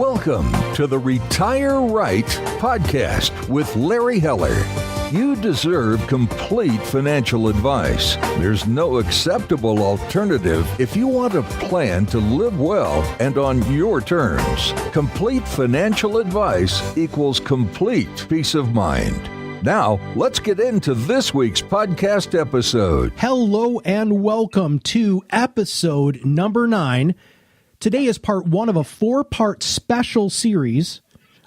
Welcome to the Retire Right podcast with Larry Heller. You deserve complete financial advice. There's no acceptable alternative if you want a plan to live well and on your terms. Complete financial advice equals complete peace of mind. Now, let's get into this week's podcast episode. Hello and welcome to episode number 9. Today is part 1 of a 4-part special series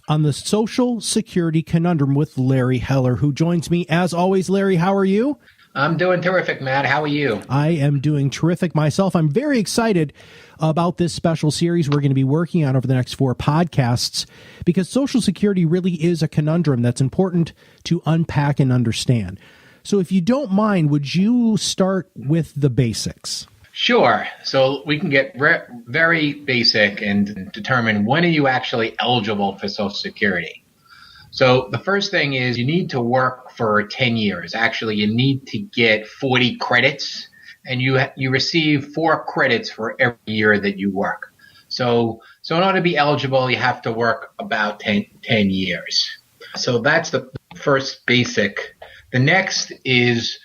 on the Social Security Conundrum with Larry Heller, who joins me as always. Larry, how are you? I'm doing terrific, Matt. How are you? I am doing terrific myself. I'm very excited about this special series we're going to be working on over the next 4 podcasts, because Social Security really is a conundrum that's important to unpack and understand. So if you don't mind, would you start with the basics? Sure. So we can get very basic and determine when are you actually eligible for Social Security. So the first thing is you need to work for 10 years. Actually, you need to get 40 credits, and you receive 4 credits for every year that you work. So in order to be eligible, you have to work about 10 years. So that's the first basic. The next is,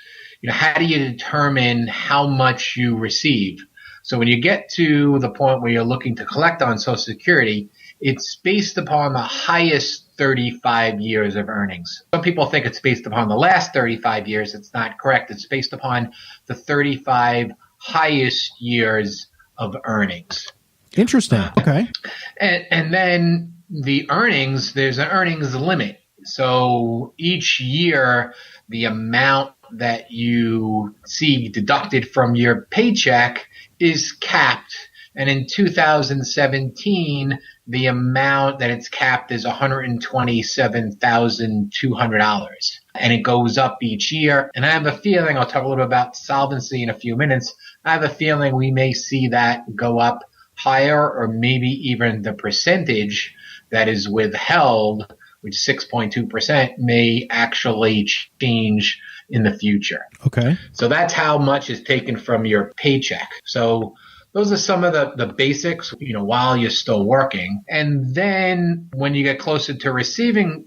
how do you determine how much you receive? So when you get to the point where you're looking to collect on Social Security, it's based upon the highest 35 years of earnings. Some people think it's based upon the last 35 years. It's not correct. It's based upon the 35 highest years of earnings. Interesting. Okay. And then the earnings, there's an earnings limit. So each year, the amount that you see deducted from your paycheck is capped. And in 2017, the amount that it's capped is $127,200. And it goes up each year. And I have a feeling, I'll talk a little bit about solvency in a few minutes, I have a feeling we may see that go up higher, or maybe even the percentage that is withheld, which 6.2%, may actually change in the future. Okay. So that's how much is taken from your paycheck. So those are some of the basics, while you're still working. And then when you get closer to receiving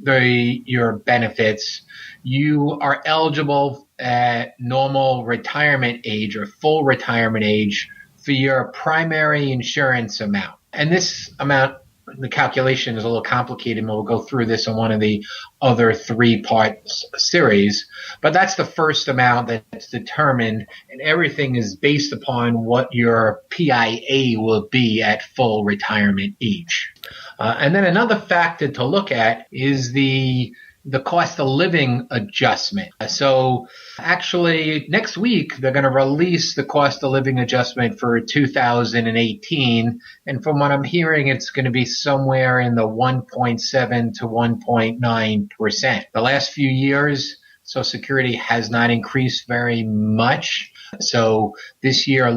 your benefits, you are eligible at normal retirement age or full retirement age for your primary insurance amount. And this amount, the calculation is a little complicated, and we'll go through this in one of the other 3-part series. But that's the first amount that's determined, and everything is based upon what your PIA will be at full retirement age. And then another factor to look at is the cost of living adjustment. So actually next week, they're going to release the cost of living adjustment for 2018. And from what I'm hearing, it's going to be somewhere in the 1.7 to 1.9%. The last few years, Social Security has not increased very much. So this year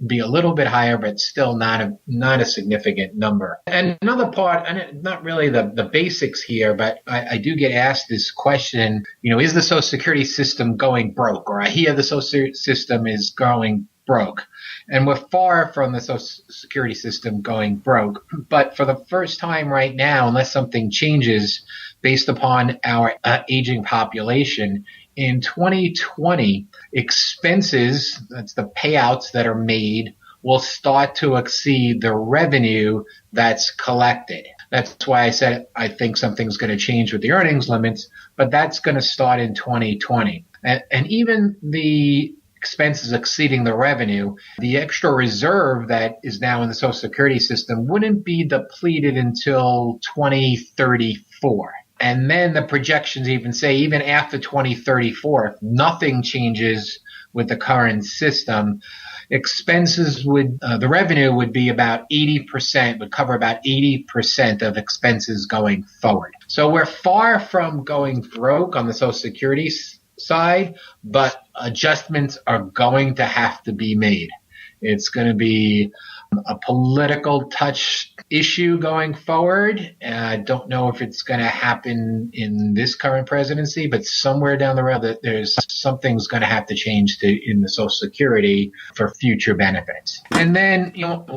be a little bit higher, but still not a significant number. And another part, and not really the basics here, but I do get asked this question, is the Social Security system going broke? Or I hear the Social Security system is going broke. And we're far from the Social Security system going broke. But for the first time right now, unless something changes based upon our aging population, in 2020, expenses, that's the payouts that are made, will start to exceed the revenue that's collected. That's why I said I think something's going to change with the earnings limits, but that's going to start in 2020. And even the expenses exceeding the revenue, the extra reserve that is now in the Social Security system wouldn't be depleted until 2034. And then the projections even say, even after 2034, if nothing changes with the current system, expenses the revenue would be about 80%, would cover about 80% of expenses going forward. So we're far from going broke on the Social Security side, but adjustments are going to have to be made. It's going to be a political touch issue going forward. I don't know if it's going to happen in this current presidency, but somewhere down the road that there's something's going to have to change in the Social Security for future benefits. And then,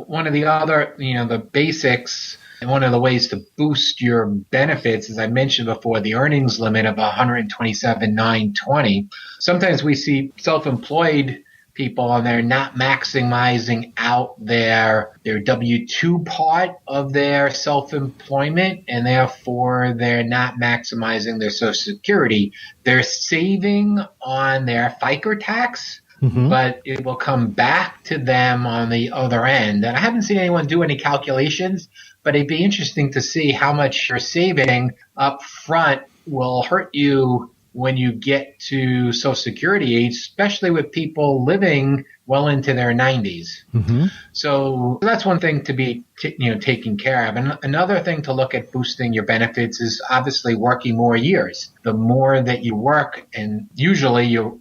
one of the other, the basics And one of the ways to boost your benefits, as I mentioned before, the earnings limit of 127,920. Sometimes we see self-employed people and they're not maximizing out their W-2 part of their self-employment, and therefore they're not maximizing their Social Security. They're saving on their FICA tax, but it will come back to them on the other end. And I haven't seen anyone do any calculations, but it'd be interesting to see how much you're saving up front will hurt you when you get to Social Security age, especially with people living well into their 90s. So that's one thing to be taken care of. And another thing to look at boosting your benefits is obviously working more years. The more that you work, and usually you're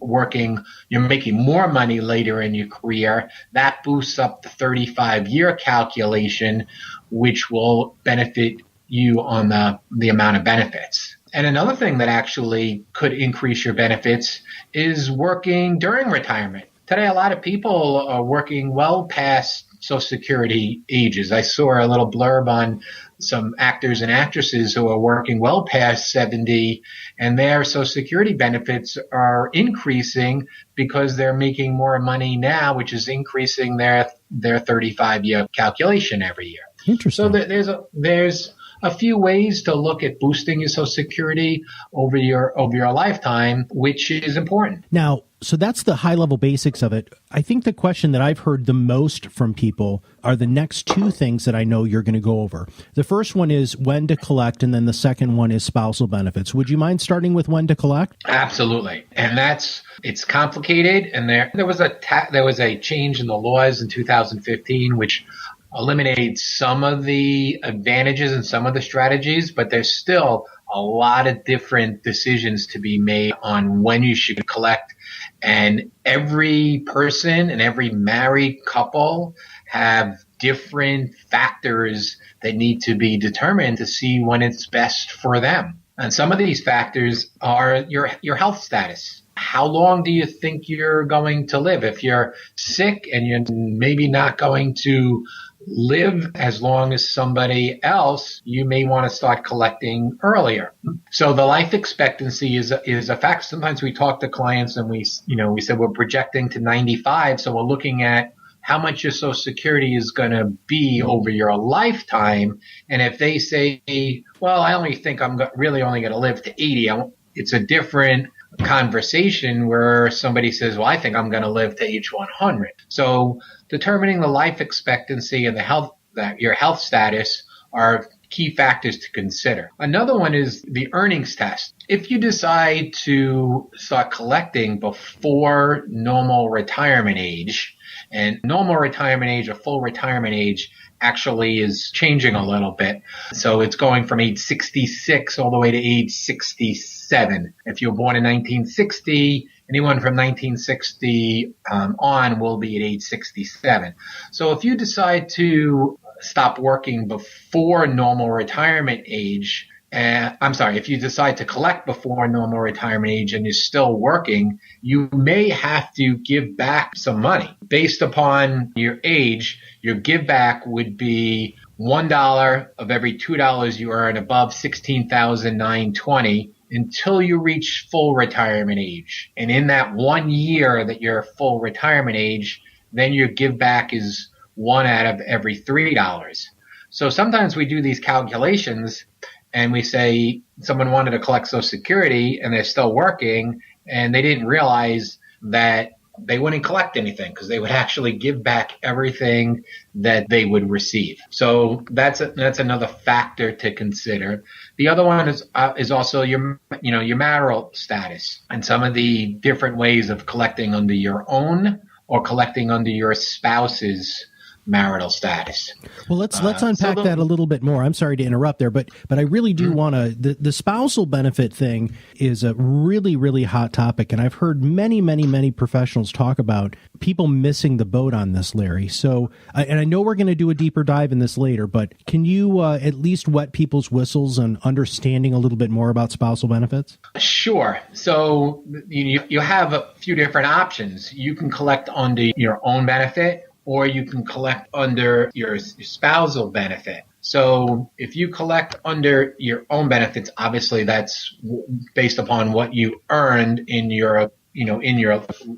making more money later in your career, that boosts up the 35-year calculation, which will benefit you on the amount of benefits. And another thing that actually could increase your benefits is working during retirement. Today, a lot of people are working well past Social Security ages. I saw a little blurb on some actors and actresses who are working well past 70, and their Social Security benefits are increasing because they're making more money now, which is increasing their 35-year calculation every year. Interesting. So there's a few ways to look at boosting your Social Security over your lifetime, which is important. Now, so that's the high-level basics of it. I think the question that I've heard the most from people are the next two things that I know you're going to go over. The first one is when to collect, and then the second one is spousal benefits. Would you mind starting with when to collect? Absolutely. And it's complicated, and there was a change in the laws in 2015 which eliminate some of the advantages and some of the strategies, but there's still a lot of different decisions to be made on when you should collect. And every person and every married couple have different factors that need to be determined to see when it's best for them. And some of these factors are your health status. How long do you think you're going to live? If you're sick and you're maybe not going to live as long as somebody else, you may want to start collecting earlier. So the life expectancy is a fact. Sometimes we talk to clients and we said we're projecting to 95. So we're looking at how much your Social Security is going to be over your lifetime. And if they say, well, I only think I'm really only going to live to 80, it's a different conversation where somebody says, well, I think I'm going to live to age 100. So determining the life expectancy and your health status are key factors to consider. Another one is the earnings test. If you decide to start collecting before normal retirement age, and normal retirement age or full retirement age actually is changing a little bit. So it's going from age 66 all the way to age 67. If you were born in 1960, anyone from 1960 on will be at age 67. So if you decide to stop working before normal retirement age, if you decide to collect before normal retirement age and you're still working, you may have to give back some money. Based upon your age, your give back would be $1 of every $2 you earn above $16,920 until you reach full retirement age. And in that 1 year that you're full retirement age, then your give back is $1 out of every $3. So sometimes we do these calculations and we say someone wanted to collect Social Security and they're still working and they didn't realize that they wouldn't collect anything because they would actually give back everything that they would receive. So that's another factor to consider. The other one is also your marital status and some of the different ways of collecting under your own or collecting under your spouse's marital status. Well, let's unpack that a little bit more. I'm sorry to interrupt there, but I really do want to. The spousal benefit thing is a really, really hot topic, and I've heard many professionals talk about people missing the boat on this, Larry. So, and I know we're going to do a deeper dive in this later, but can you at least wet people's whistles on understanding a little bit more about spousal benefits? Sure. So you have a few different options. You can collect under your own benefit, or you can collect under your spousal benefit. So if you collect under your own benefits, obviously that's based upon what you earned in your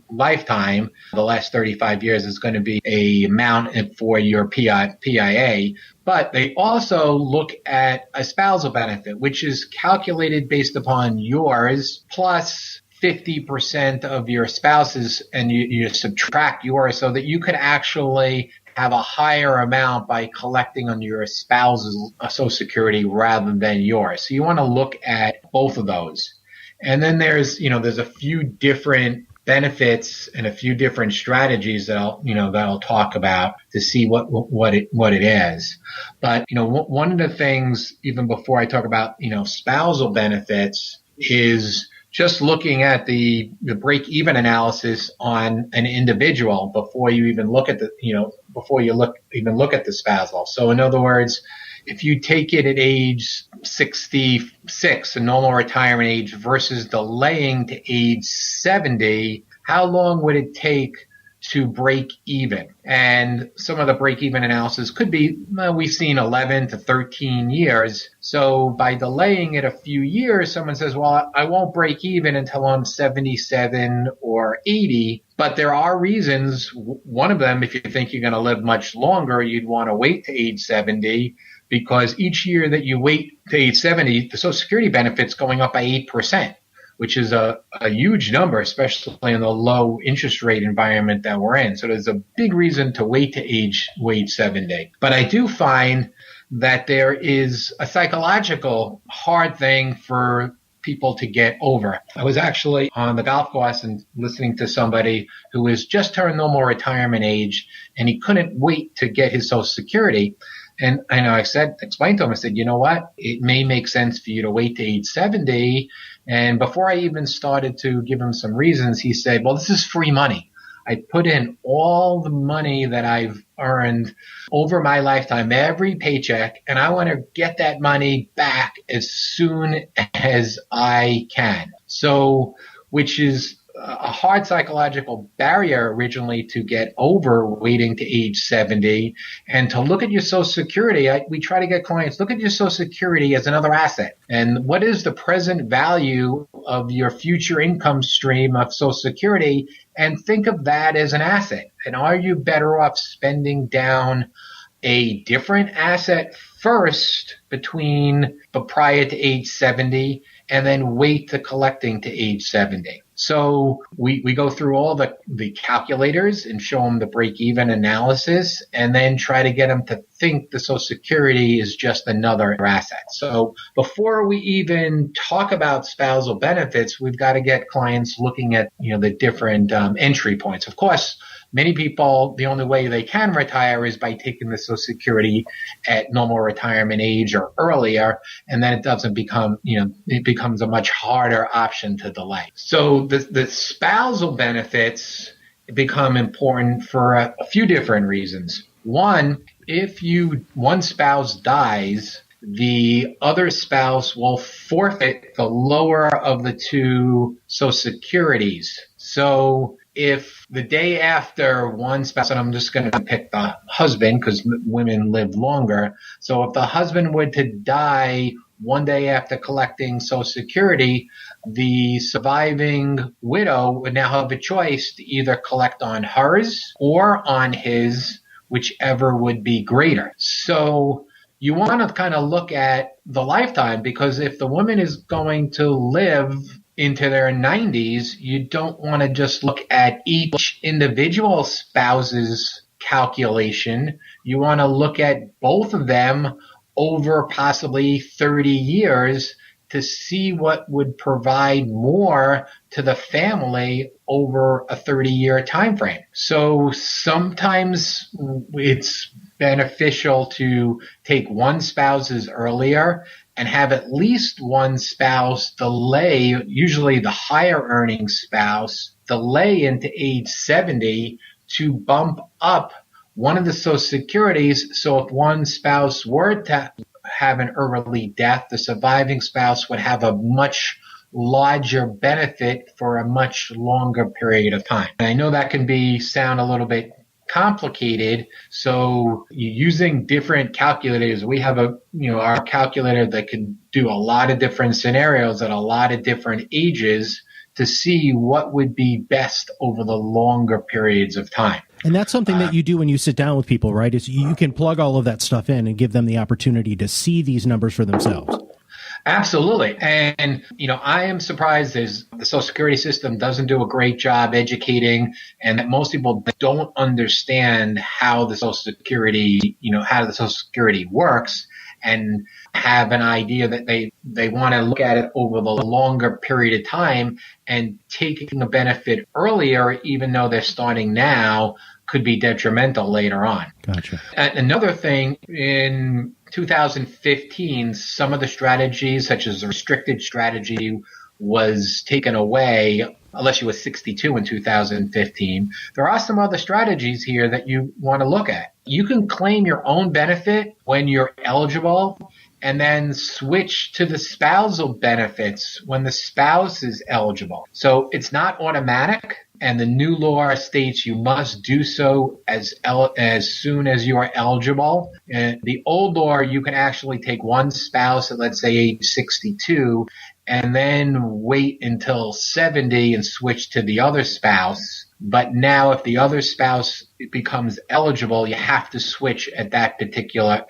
lifetime. The last 35 years is going to be a amount for your PIA. But they also look at a spousal benefit, which is calculated based upon yours plus 50% of your spouse's, and you subtract yours so that you could actually have a higher amount by collecting on your spouse's Social Security rather than yours. So you want to look at both of those. And then there's a few different benefits and a few different strategies that I'll talk about to see what it is. But, one of the things, even before I talk about, spousal benefits, is just looking at the break-even analysis on an individual before you even look at look at the spousal. So in other words, if you take it at age 66, a normal retirement age, versus delaying to age 70, how long would it take to break even? And some of the break-even analysis could be, we've seen 11 to 13 years. So by delaying it a few years, someone says, well, I won't break even until I'm 77 or 80. But there are reasons. One of them, if you think you're going to live much longer, you'd want to wait to age 70, because each year that you wait to age 70, the Social Security benefit's going up by 8%. Which is a huge number, especially in the low interest rate environment that we're in. So there's a big reason to wait to age 70. But I do find that there is a psychological hard thing for people to get over. I was actually on the golf course and listening to somebody who was just turned normal retirement age, and he couldn't wait to get his Social Security. And I explained to him, I said, you know what? It may make sense for you to wait to age 70. And before I even started to give him some reasons, he said, well, this is free money. I put in all the money that I've earned over my lifetime, every paycheck, and I want to get that money back as soon as I can. So, which is a hard psychological barrier originally to get over waiting to age 70, and to look at your Social Security. We try to get clients, look at your Social Security as another asset. And what is the present value of your future income stream of Social Security? And think of that as an asset. And are you better off spending down a different asset first prior to age 70, and then wait to collecting to age 70? So we go through all the calculators and show them the break-even analysis, and then try to get them to think the Social Security is just another asset. So before we even talk about spousal benefits, we've got to get clients looking at the different entry points. Of course, many people, the only way they can retire is by taking the Social Security at normal retirement age or earlier, and then it becomes a much harder option to delay. So the spousal benefits become important for a few different reasons. One, if one spouse dies, the other spouse will forfeit the lower of the two Social Securities. So if the day after one spouse, and I'm just going to pick the husband because women live longer. So if the husband were to die one day after collecting Social Security, the surviving widow would now have a choice to either collect on hers or on his, whichever would be greater. So you want to kind of look at the lifetime, because if the woman is going to live into their 90s, you don't want to just look at each individual spouse's calculation. You want to look at both of them over possibly 30 years to see what would provide more to the family over a 30-year time frame. So sometimes it's beneficial to take one spouse's earlier and have at least one spouse delay, usually the higher earning spouse, delay into age 70 to bump up one of the Social Securities. So if one spouse were to have an early death, the surviving spouse would have a much larger benefit for a much longer period of time. And I know that can sound a little bit complicated. So using different calculators, we have our calculator that can do a lot of different scenarios at a lot of different ages to see what would be best over the longer periods of time. And that's something that you do when you sit down with people, right? Is you can plug all of that stuff in and give them the opportunity to see these numbers for themselves. Absolutely. And, I am surprised the Social Security system doesn't do a great job educating, and that most people don't understand how the Social Security, how the Social Security works, and have an idea that they want to look at it over the longer period of time, and taking a benefit earlier, even though they're starting now, could be detrimental later on. Gotcha. And another thing, in 2015, some of the strategies, such as the restricted strategy, was taken away unless you were 62 in 2015. There are some other strategies here that you want to look at. You can claim your own benefit when you're eligible, and then switch to the spousal benefits when the spouse is eligible. So it's not automatic, and the new law states you must do so as soon as you are eligible. And the old law, you can actually take one spouse at, let's say, age 62, and then wait until 70 and switch to the other spouse. But now if the other spouse becomes eligible, you have to switch at that particular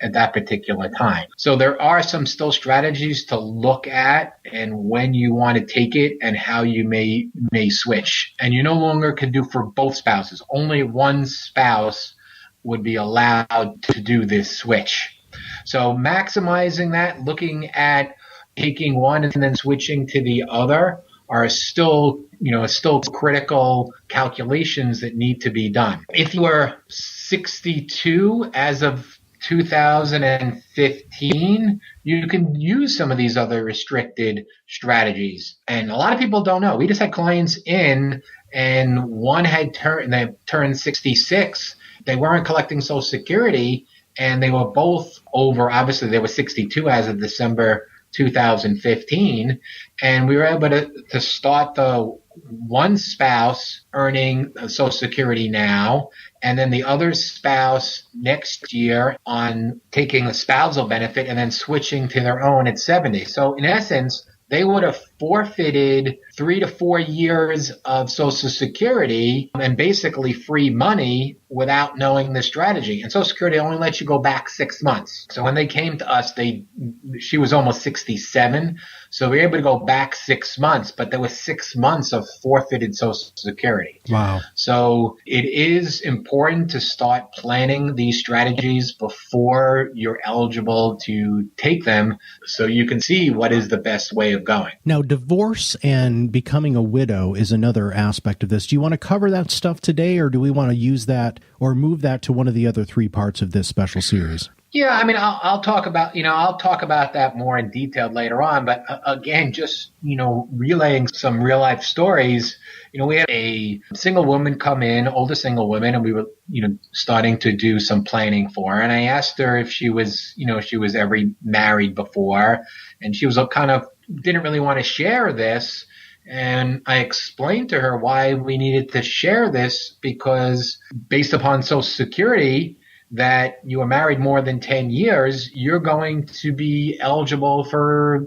time. So there are some still strategies to look at, and when you want to take it and how you may switch. And you no longer can do for both spouses. Only one spouse would be allowed to do this switch. So maximizing that, looking at taking one and then switching to the other, are still critical calculations that need to be done. If you are 62 as of 2015, you can use some of these other restricted strategies. And a lot of people don't know. We just had clients in, and one had turned 66. They weren't collecting Social Security, and they were both over. Obviously, they were 62 as of December 2015, and we were able to start the one spouse earning Social Security now, and then the other spouse next year on taking a spousal benefit and then switching to their own at 70. So in essence, they would have forfeited 3 to 4 years of Social Security and basically free money without knowing the strategy. And Social Security only lets you go back 6 months. So when they came to us, she was almost 67. So we were able to go back 6 months, but there was 6 months of forfeited Social Security. Wow. So it is important to start planning these strategies before you're eligible to take them, so you can see what is the best way of going. Now, divorce and becoming a widow is another aspect of this. Do you want to cover that stuff today, or do we want to use that or move that to one of the other 3 parts of this special series? Yeah, I mean, I'll talk about that more in detail later on. But again, just, relaying some real life stories. We had a single woman come in, older single woman, and we were, starting to do some planning for her. And I asked her if she was ever married before, and she was kind of didn't really want to share this. And I explained to her why we needed to share this, because based upon Social Security, that you were married more than 10 years, you're going to be eligible for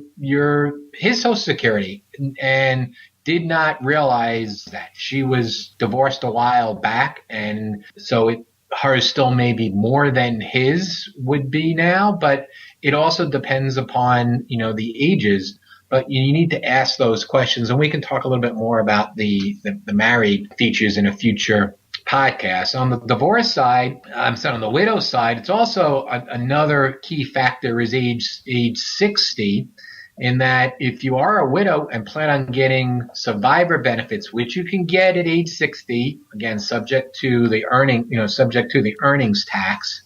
his Social Security, and did not realize that she was divorced a while back. And so hers still may be more than his would be now, but it also depends upon, the ages. But you need to ask those questions, and we can talk a little bit more about the married features in a future podcast. On the divorce side, on the widow side, it's also another key factor is age 60, in that if you are a widow and plan on getting survivor benefits, which you can get at age 60, again, subject to the earnings tax,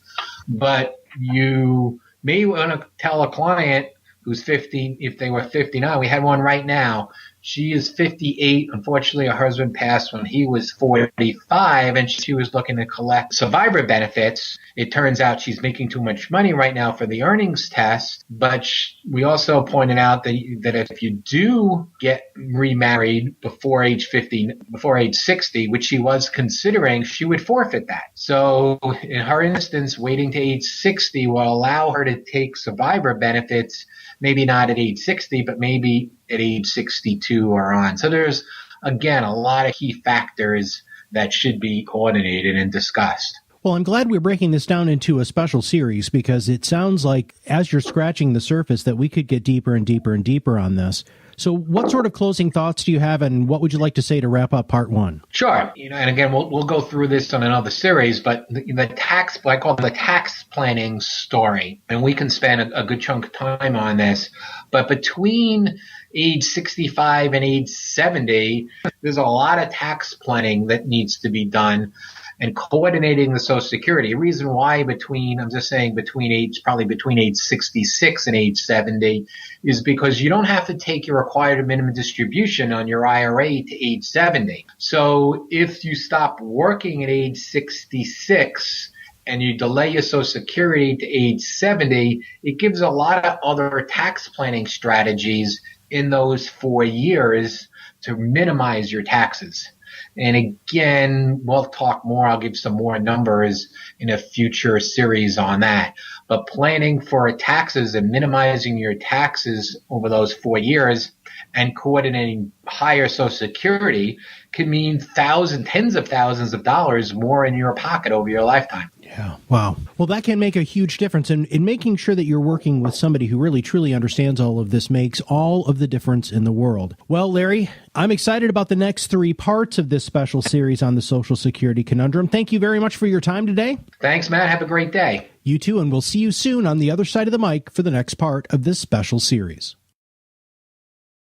but you may want to tell a client who's 50, if they were 59, we had one right now, She is 58. Unfortunately, her husband passed when he was 45, and she was looking to collect survivor benefits. It turns out she's making too much money right now for the earnings test, but we also pointed out that if you do get remarried before age 60, which she was considering, she would forfeit that. So in her instance, waiting to age 60 will allow her to take survivor benefits, maybe not at age 60, but maybe at age 62 or on. So there's, again, a lot of key factors that should be coordinated and discussed. Well, I'm glad we're breaking this down into a special series, because it sounds like, as you're scratching the surface, that we could get deeper and deeper and deeper on this. So what sort of closing thoughts do you have, and what would you like to say to wrap up part one? Sure. And again, we'll go through this on another series, but I call it the tax planning story, and we can spend a good chunk of time on this. But between age 65 and age 70, there's a lot of tax planning that needs to be done, and coordinating the Social Security. A reason why between age 66 and age 70 is because you don't have to take your required minimum distribution on your IRA to age 70. So if you stop working at age 66 and you delay your Social Security to age 70, it gives a lot of other tax planning strategies in those 4 years to minimize your taxes. And again, we'll talk more. I'll give some more numbers in a future series on that. But planning for taxes and minimizing your taxes over those 4 years and coordinating higher Social Security can mean tens of thousands of dollars more in your pocket over your lifetime. Yeah. Wow. Well, that can make a huge difference. And in making sure that you're working with somebody who really, truly understands all of this makes all of the difference in the world. Well, Larry, I'm excited about the next 3 parts of this special series on the Social Security Conundrum. Thank you very much for your time today. Thanks, Matt. Have a great day. You too, and we'll see you soon on the other side of the mic for the next part of this special series.